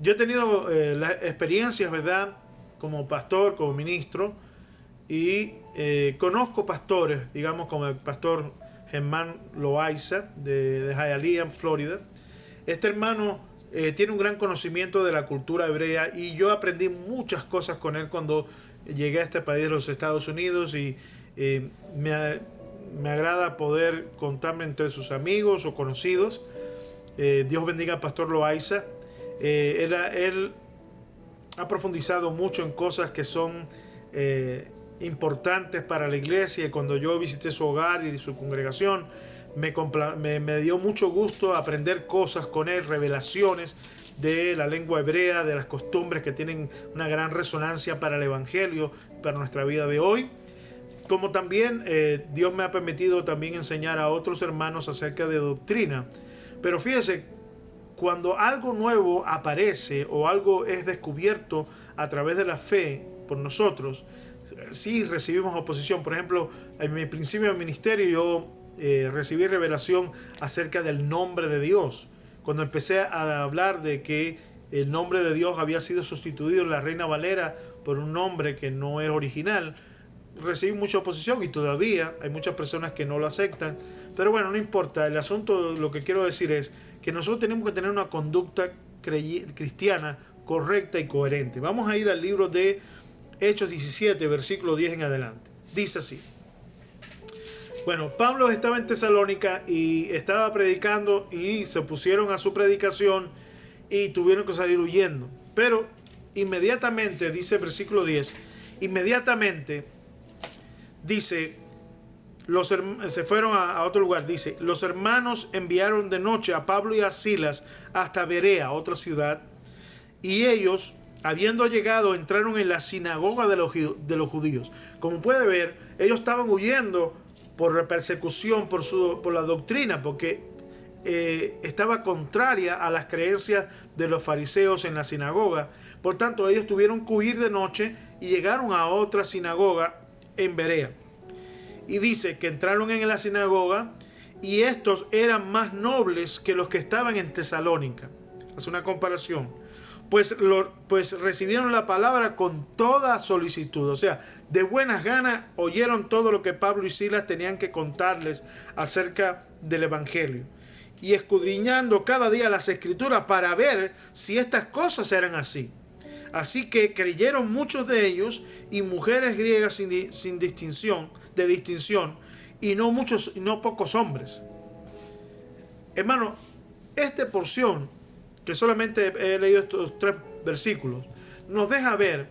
Yo he tenido las experiencias, ¿verdad?, como pastor, como ministro, y conozco pastores, digamos como el pastor Germán Loaiza de Hialeah, en Florida. Este hermano tiene un gran conocimiento de la cultura hebrea y yo aprendí muchas cosas con él cuando llegué a este país de los Estados Unidos, y me agrada poder contarme entre sus amigos o conocidos. Dios bendiga al pastor Loaiza. Él ha profundizado mucho en cosas que son importantes para la iglesia, y cuando yo visité su hogar y su congregación, me dio mucho gusto aprender cosas con él, revelaciones de la lengua hebrea, de las costumbres que tienen una gran resonancia para el evangelio, para nuestra vida de hoy. Como también Dios me ha permitido también enseñar a otros hermanos acerca de doctrina. Pero fíjese, cuando algo nuevo aparece o algo es descubierto a través de la fe por nosotros, sí recibimos oposición. Por ejemplo, en mi principio de ministerio yo recibí revelación acerca del nombre de Dios. Cuando empecé a hablar de que el nombre de Dios había sido sustituido en la Reina Valera por un nombre que no es original, recibí mucha oposición, y todavía hay muchas personas que no lo aceptan. Pero bueno, no importa. El asunto, lo que quiero decir es que nosotros tenemos que tener una conducta cristiana correcta y coherente. Vamos a ir al libro de Hechos 17, versículo 10 en adelante. Dice así. Bueno, Pablo estaba en Tesalónica y estaba predicando, y se opusieron a su predicación y tuvieron que salir huyendo. Pero inmediatamente, dice el versículo 10, inmediatamente, dice, se fueron a otro lugar. Dice, los hermanos enviaron de noche a Pablo y a Silas hasta Berea, otra ciudad, y ellos, habiendo llegado, entraron en la sinagoga de los judíos. Como puede ver, ellos estaban huyendo por persecución, por la doctrina, porque estaba contraria a las creencias de los fariseos en la sinagoga. Por tanto, ellos tuvieron que huir de noche y llegaron a otra sinagoga en Berea. Y dice que entraron en la sinagoga, y estos eran más nobles que los que estaban en Tesalónica. Hace una comparación. Pues recibieron la palabra con toda solicitud. O sea, de buenas ganas oyeron todo lo que Pablo y Silas tenían que contarles acerca del evangelio, y escudriñando cada día las escrituras para ver si estas cosas eran así. Así que creyeron muchos de ellos, y mujeres griegas sin distinción, y no pocos hombres. Hermano, esta porción, que solamente he leído estos 3 versículos, nos deja ver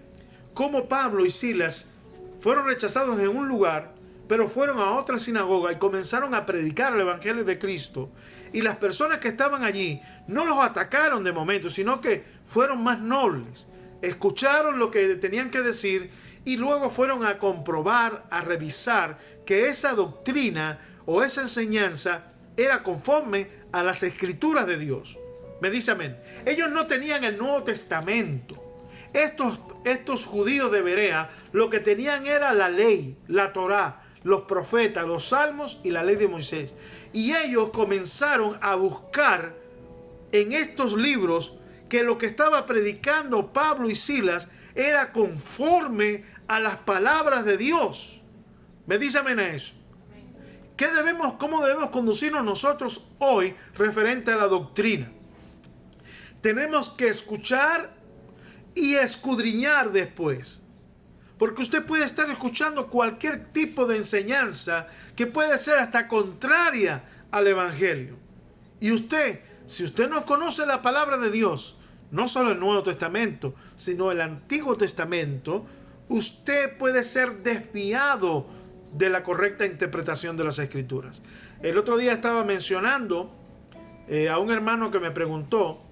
cómo Pablo y Silas fueron rechazados en un lugar, pero fueron a otra sinagoga y comenzaron a predicar el evangelio de Cristo. Y las personas que estaban allí no los atacaron de momento, sino que fueron más nobles. Escucharon lo que tenían que decir, y luego fueron a comprobar, a revisar que esa doctrina o esa enseñanza era conforme a las escrituras de Dios. Me dice amén. Ellos no tenían el Nuevo Testamento. Estos judíos de Berea lo que tenían era la ley, la Torá, los profetas, los salmos y la ley de Moisés. Y ellos comenzaron a buscar en estos libros que lo que estaba predicando Pablo y Silas era conforme a las palabras de Dios. Me dice amén a eso. ¿Cómo debemos conducirnos nosotros hoy referente a la doctrina? Tenemos que escuchar y escudriñar después, Porque usted puede estar escuchando cualquier tipo de enseñanza que puede ser hasta contraria al Evangelio. Y usted, si usted no conoce la palabra de Dios, no solo el Nuevo Testamento, sino el Antiguo Testamento, usted puede ser desviado de la correcta interpretación de las Escrituras. El otro día estaba mencionando a un hermano que me preguntó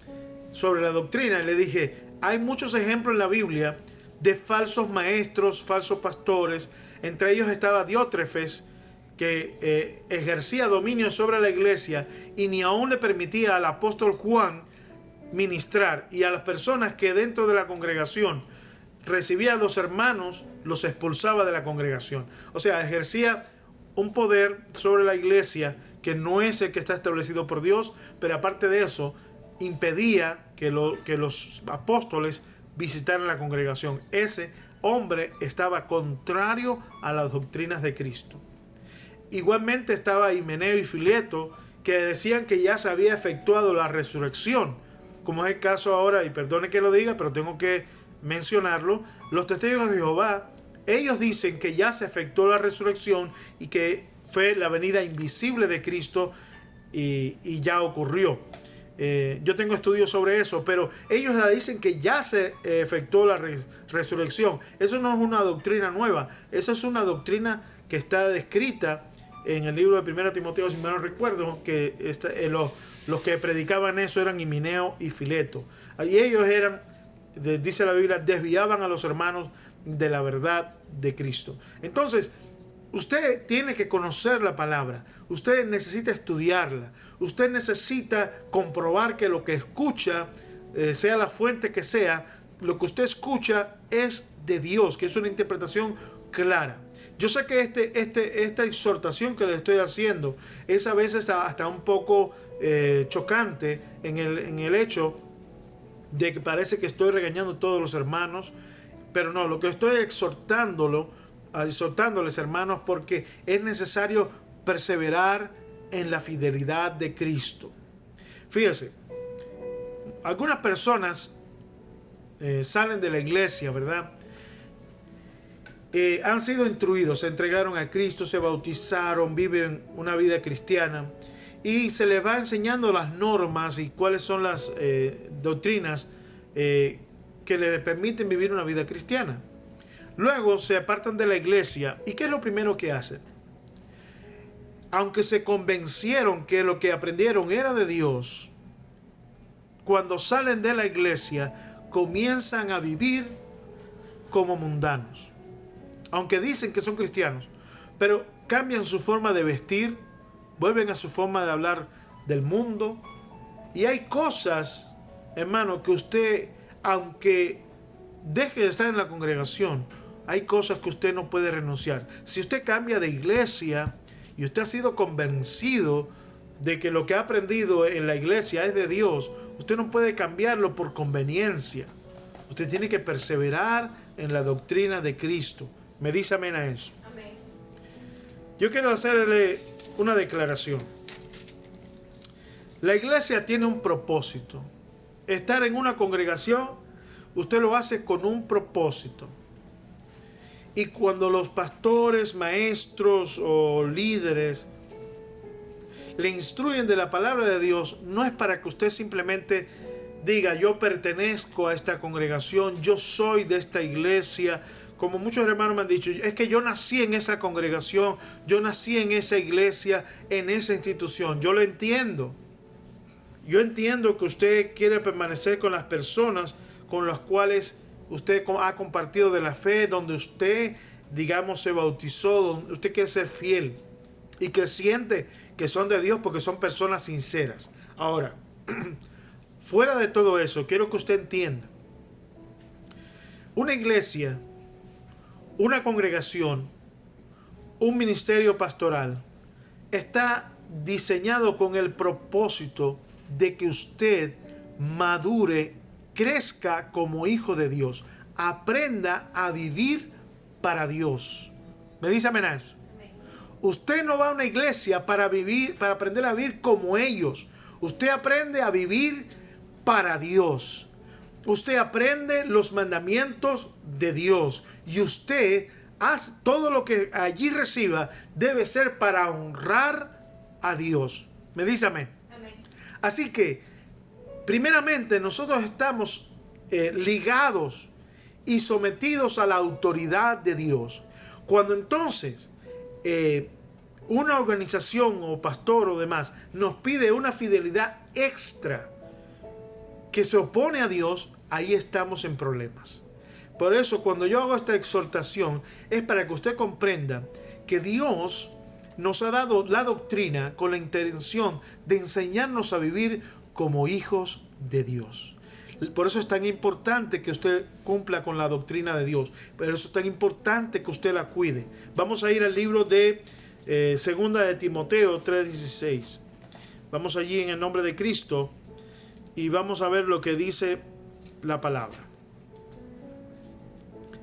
sobre la doctrina y le dije, hay muchos ejemplos en la Biblia de falsos maestros, falsos pastores. Entre ellos estaba Diótrefes, que ejercía dominio sobre la iglesia y ni aún le permitía al apóstol Juan ministrar, y a las personas que dentro de la congregación recibían a los hermanos los expulsaba de la congregación. O sea, ejercía un poder sobre la iglesia que no es el que está establecido por Dios, pero aparte de eso impedía que los apóstoles visitaran la congregación. Ese hombre estaba contrario a las doctrinas de Cristo. Igualmente estaba Himeneo y Fileto, que decían que ya se había efectuado la resurrección, como es el caso ahora, y perdone que lo diga, pero tengo que mencionarlo. Los testigos de Jehová, ellos dicen que ya se efectuó la resurrección y que fue la venida invisible de Cristo y ya ocurrió. Yo tengo estudios sobre eso, pero ellos dicen que ya se efectuó la resurrección. Eso no es una doctrina nueva, eso es una doctrina que está descrita en el libro de 1 Timoteo, si mal no recuerdo, que los que predicaban eso eran Himeneo y Fileto. Y ellos eran, dice la Biblia, desviaban a los hermanos de la verdad de Cristo. Entonces, usted tiene que conocer la palabra, usted necesita estudiarla, usted necesita comprobar que lo que escucha, sea la fuente que sea, lo que usted escucha es de Dios, que es una interpretación clara. Yo sé que esta exhortación que le estoy haciendo es a veces hasta un poco chocante en el hecho de que parece que estoy regañando a todos los hermanos, pero no, lo que estoy exhortándoles, hermanos, porque es necesario perseverar en la fidelidad de Cristo. Fíjese, algunas personas salen de la iglesia, ¿verdad? Han sido instruidos, se entregaron a Cristo, se bautizaron, viven una vida cristiana y se les va enseñando las normas y cuáles son las doctrinas que les permiten vivir una vida cristiana. Luego se apartan de la iglesia y ¿qué es lo primero que hacen? Aunque se convencieron que lo que aprendieron era de Dios, cuando salen de la iglesia comienzan a vivir como mundanos. Aunque dicen que son cristianos, pero cambian su forma de vestir, vuelven a su forma de hablar del mundo. Y hay cosas, hermano, que usted, aunque deje de estar en la congregación, hay cosas que usted no puede renunciar. Si usted cambia de iglesia y usted ha sido convencido de que lo que ha aprendido en la iglesia es de Dios, usted no puede cambiarlo por conveniencia. Usted tiene que perseverar en la doctrina de Cristo. ¿Me dice amén a eso? Amén. Yo quiero hacerle una declaración. La iglesia tiene un propósito. Estar en una congregación, usted lo hace con un propósito. Y cuando los pastores, maestros o líderes le instruyen de la palabra de Dios, no es para que usted simplemente diga, yo pertenezco a esta congregación, yo soy de esta iglesia. Como muchos hermanos me han dicho, es que yo nací en esa congregación, yo nací en esa iglesia, en esa institución. Yo lo entiendo. Yo entiendo que usted quiere permanecer con las personas con las cuales usted ha compartido de la fe, donde usted, digamos, se bautizó, donde usted quiere ser fiel y que siente que son de Dios porque son personas sinceras. Ahora, fuera de todo eso, quiero que usted entienda. Una iglesia, una congregación, un ministerio pastoral está diseñado con el propósito de que usted madure, crezca como hijo de Dios, aprenda a vivir para Dios. ¿Me dice amén a eso? Usted no va a una iglesia para aprender a vivir como ellos. Usted aprende a vivir para Dios. usted aprende los mandamientos de Dios y usted hace todo lo que allí reciba debe ser para honrar a Dios. ¿Me dice amén? Amén. Así que, primeramente, nosotros estamos ligados y sometidos a la autoridad de Dios. Cuando entonces una organización o pastor o demás nos pide una fidelidad extra que se opone a Dios, ahí estamos en problemas. Por eso, cuando yo hago esta exhortación, es para que usted comprenda que Dios nos ha dado la doctrina con la intención de enseñarnos a vivir como hijos de Dios. Por eso es tan importante que usted cumpla con la doctrina de Dios. Por eso es tan importante que usted la cuide. Vamos a ir al libro de Segunda de Timoteo 3:16. Vamos allí en el nombre de Cristo y vamos a ver lo que dice la palabra.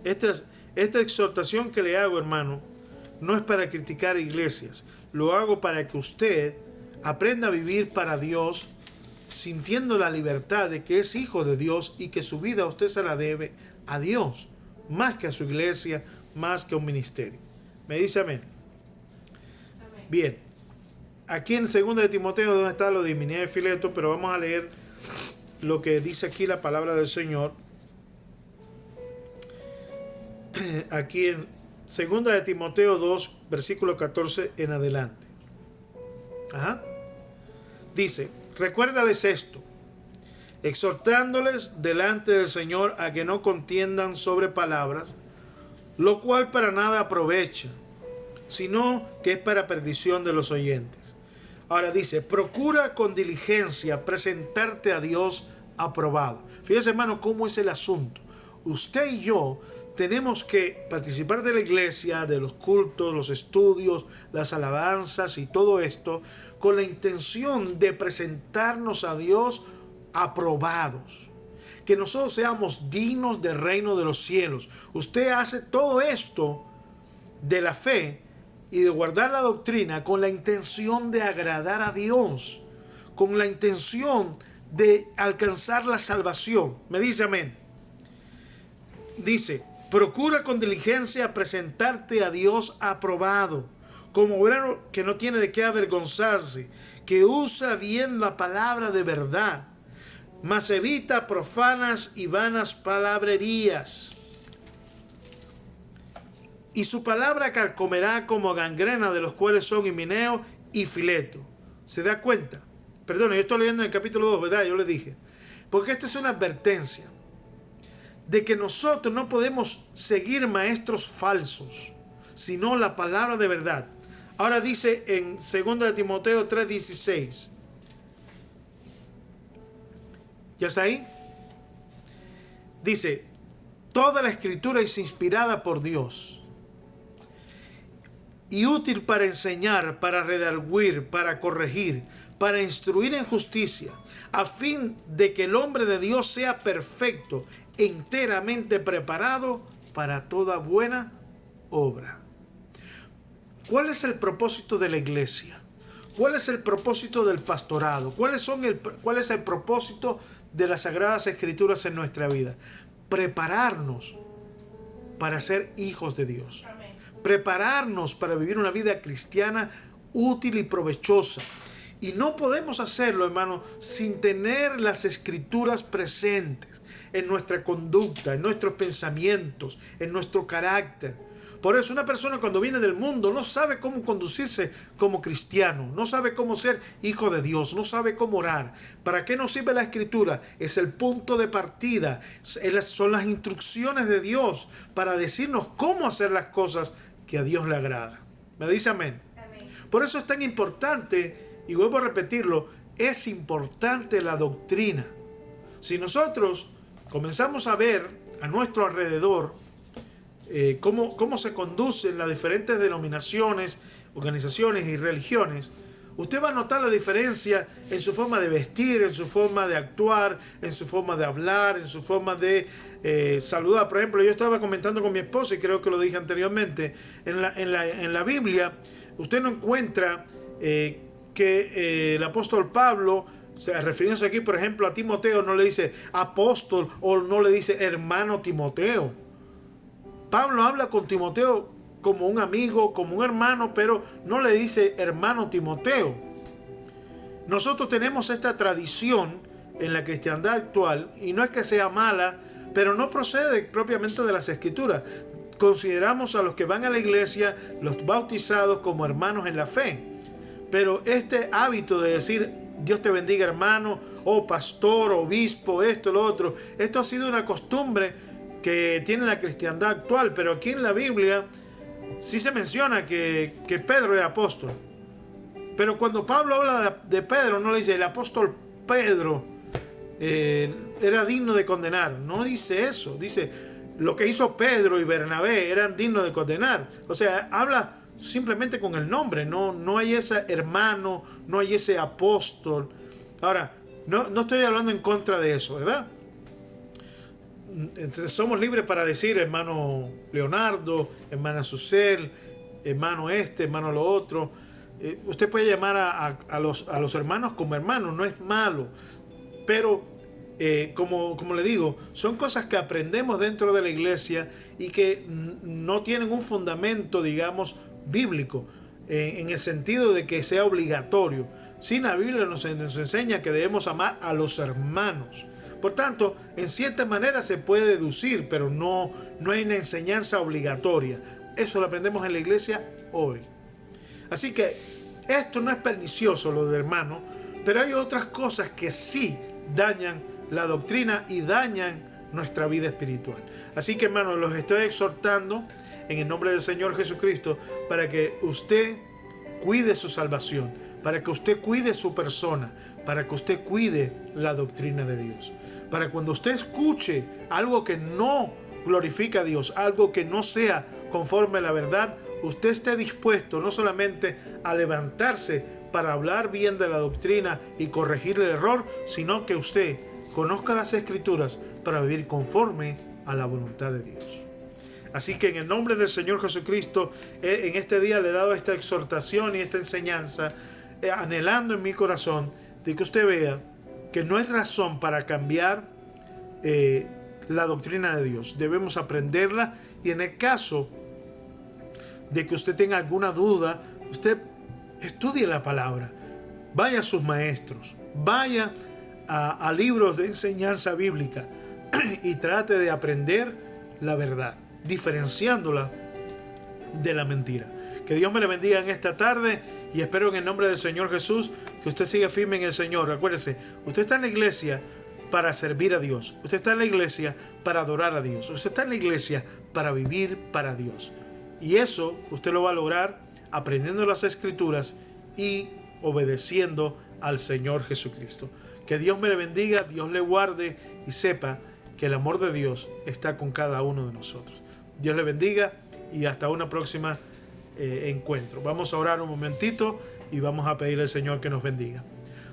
Esta exhortación que le hago, hermano, no es para criticar iglesias. Lo hago para que usted aprenda a vivir para Dios, sintiendo la libertad de que es hijo de Dios y que su vida usted se la debe a Dios, más que a su iglesia, más que a un ministerio. ¿Me dice amén? Amén. Bien, aquí en 2 de Timoteo, donde está lo de Himeneo y Fileto, pero vamos a leer lo que dice aquí la palabra del Señor. Aquí en 2 de Timoteo 2, versículo 14 en adelante. Dice: recuérdales esto, exhortándoles delante del Señor a que no contiendan sobre palabras, lo cual para nada aprovecha, sino que es para perdición de los oyentes. Ahora dice: procura con diligencia presentarte a Dios aprobado. Fíjese, hermano, cómo es el asunto. Usted y yo tenemos que participar de la iglesia, de los cultos, los estudios, las alabanzas y todo esto con la intención de presentarnos a Dios aprobados. Que nosotros seamos dignos del reino de los cielos. Usted hace todo esto de la fe y de guardar la doctrina con la intención de agradar a Dios, con la intención de alcanzar la salvación. Me dice amén. Dice: procura con diligencia presentarte a Dios aprobado, como obrero que no tiene de qué avergonzarse, que usa bien la palabra de verdad, mas evita profanas y vanas palabrerías. Y su palabra carcomerá como gangrena, de los cuales son Himeneo y Fileto. ¿Se da cuenta? Perdón, yo estoy leyendo en el capítulo 2, ¿verdad? Yo le dije. Porque esta es una advertencia de que nosotros no podemos seguir maestros falsos, sino la palabra de verdad. Ahora dice en 2 de Timoteo 3:16. ¿Ya está ahí? Dice: toda la escritura es inspirada por Dios y útil para enseñar, para redarguir, para corregir, para instruir en justicia, a fin de que el hombre de Dios sea perfecto, enteramente preparado para toda buena obra. ¿Cuál es el propósito de la iglesia? ¿Cuál es el propósito del pastorado? ¿Cuál es el propósito de las Sagradas Escrituras en nuestra vida? Prepararnos para ser hijos de Dios. Amén. Prepararnos para vivir una vida cristiana útil y provechosa. Y no podemos hacerlo, hermano, sin tener las Escrituras presentes en nuestra conducta, en nuestros pensamientos, en nuestro carácter. Por eso una persona cuando viene del mundo no sabe cómo conducirse como cristiano, no sabe cómo ser hijo de Dios, no sabe cómo orar. ¿Para qué nos sirve la Escritura? Es el punto de partida, son las instrucciones de Dios para decirnos cómo hacer las cosas que a Dios le agrada. ¿Me dice amén? Amén. Por eso es tan importante, y vuelvo a repetirlo, es importante la doctrina. Si nosotros comenzamos a ver a nuestro alrededor cómo se conducen las diferentes denominaciones, organizaciones y religiones, usted va a notar la diferencia en su forma de vestir, en su forma de actuar, en su forma de hablar, en su forma de saludar. Por ejemplo, yo estaba comentando con mi esposa, y creo que lo dije anteriormente, en la Biblia usted no encuentra que el apóstol Pablo O sea, refiriéndose aquí, por ejemplo, a Timoteo, no le dice apóstol o no le dice hermano Timoteo. Pablo habla con Timoteo como un amigo, como un hermano, pero no le dice hermano Timoteo. Nosotros tenemos esta tradición en la cristiandad actual, y no es que sea mala, pero no procede propiamente de las Escrituras. Consideramos a los que van a la iglesia, los bautizados, como hermanos en la fe. Pero este hábito de decir Dios te bendiga hermano, o pastor, obispo, esto, lo otro, esto ha sido una costumbre que tiene la cristiandad actual, pero aquí en la Biblia sí se menciona que Pedro era apóstol. Pero cuando Pablo habla de Pedro, no le dice el apóstol Pedro era digno de condenar. No dice eso. Dice lo que hizo Pedro y Bernabé eran dignos de condenar. O sea, habla simplemente con el nombre. No hay ese hermano, no hay ese apóstol. Ahora, no estoy hablando en contra de eso, ¿verdad? Entonces, somos libres para decir hermano Leonardo, hermana Susel, hermano hermano lo otro. Usted puede llamar a los hermanos como hermanos, no es malo. Pero, como le digo, son cosas que aprendemos dentro de la iglesia y que no tienen un fundamento, digamos, bíblico, en el sentido de que sea obligatorio. Sí, la Biblia nos enseña que debemos amar a los hermanos. Por tanto, en cierta manera se puede deducir, pero no hay una enseñanza obligatoria. Eso lo aprendemos en la iglesia hoy. Así que esto no es pernicioso, lo de hermano, pero hay otras cosas que sí dañan la doctrina y dañan nuestra vida espiritual. Así que, hermanos, los estoy exhortando en el nombre del Señor Jesucristo para que usted cuide su salvación, para que usted cuide su persona, para que usted cuide la doctrina de Dios. Para cuando usted escuche algo que no glorifica a Dios, algo que no sea conforme a la verdad, usted esté dispuesto no solamente a levantarse para hablar bien de la doctrina y corregir el error, sino que usted conozca las Escrituras para vivir conforme a la voluntad de Dios. Así que en el nombre del Señor Jesucristo, en este día le he dado esta exhortación y esta enseñanza, anhelando en mi corazón de que usted vea que no es razón para cambiar la doctrina de Dios. Debemos aprenderla, y en el caso de que usted tenga alguna duda, usted estudie la palabra, vaya a sus maestros, vaya a libros de enseñanza bíblica y trate de aprender la verdad, diferenciándola de la mentira. Que Dios me le bendiga en esta tarde, y espero en el nombre del Señor Jesús que usted siga firme en el Señor. Recuérdese, usted está en la iglesia para servir a Dios. Usted está en la iglesia para adorar a Dios. Usted está en la iglesia para vivir para Dios. Y eso usted lo va a lograr aprendiendo las Escrituras y obedeciendo al Señor Jesucristo. Que Dios me le bendiga, Dios le guarde, y sepa que el amor de Dios está con cada uno de nosotros. Dios le bendiga y hasta una próxima encuentro. Vamos a orar un momentito y vamos a pedirle al Señor que nos bendiga.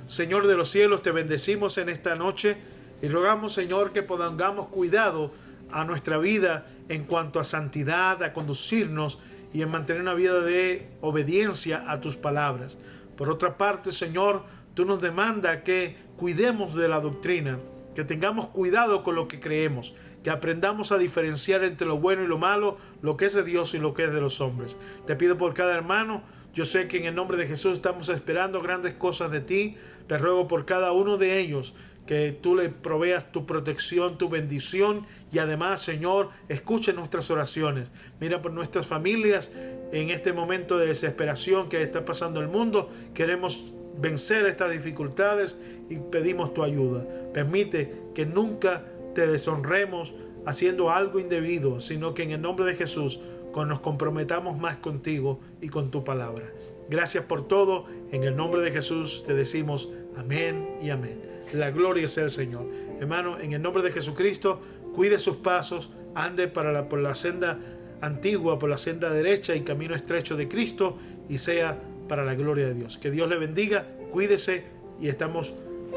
Señor de los cielos, te bendecimos en esta noche y rogamos, Señor, que pongamos cuidado a nuestra vida en cuanto a santidad, a conducirnos y en mantener una vida de obediencia a tus palabras. Por otra parte, Señor, tú nos demandas que cuidemos de la doctrina, que tengamos cuidado con lo que creemos, que aprendamos a diferenciar entre lo bueno y lo malo, lo que es de Dios y lo que es de los hombres. Te pido por cada hermano. Yo sé que en el nombre de Jesús estamos esperando grandes cosas de ti. Te ruego por cada uno de ellos que tú le proveas tu protección, tu bendición, y además, Señor, escuche nuestras oraciones. Mira por nuestras familias en este momento de desesperación que está pasando el mundo. Queremos vencer estas dificultades y pedimos tu ayuda. Permite que nunca te deshonremos haciendo algo indebido, sino que en el nombre de Jesús nos comprometamos más contigo y con tu palabra. Gracias por todo. En el nombre de Jesús te decimos amén y amén. La gloria sea el Señor. Hermano, en el nombre de Jesucristo, cuide sus pasos, ande por la senda antigua, por la senda derecha y camino estrecho de Cristo, y sea para la gloria de Dios. Que Dios le bendiga, cuídese y estamos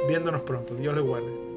viéndonos pronto. Dios le guarde.